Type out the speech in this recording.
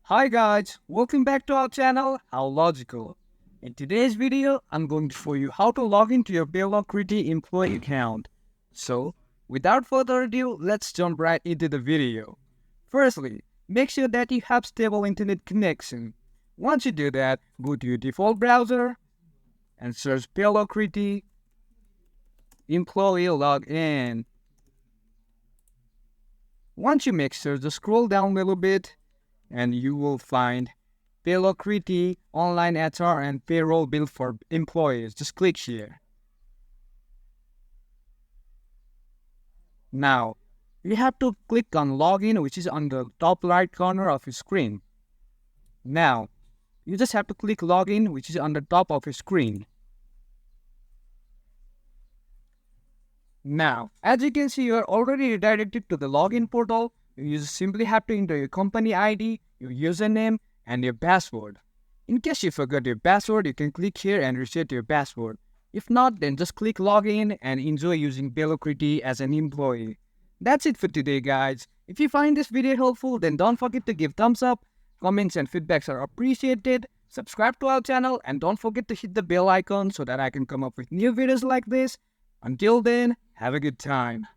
Hi guys, welcome back to our channel, How Logical. In today's video, I'm going to show you how to log into your Paylocryty employee account. So, without further ado, let's jump right into the video. Firstly, make sure that you have stable internet connection. Once you do that, go to your default browser and search Paylocryty employee login. Once you make sure to scroll down a little bit, and you will find Paylocrity online HR and payroll bill for employees. Just click here. Now, you have to click on login, which is on the top right corner of your screen. Now, you just have to click login, which is on the top of your screen. Now, as you can see, you are already redirected to the login portal. You just simply have to enter your company ID, your username, and your password. In case you forgot your password, you can click here and reset your password. If not, then just click login and enjoy using Paylocryty as an employee. That's it for today, guys. If you find this video helpful, then don't forget to give thumbs up. Comments and feedbacks are appreciated. Subscribe to our channel and don't forget to hit the bell icon so that I can come up with new videos like this. Until then, have a good time.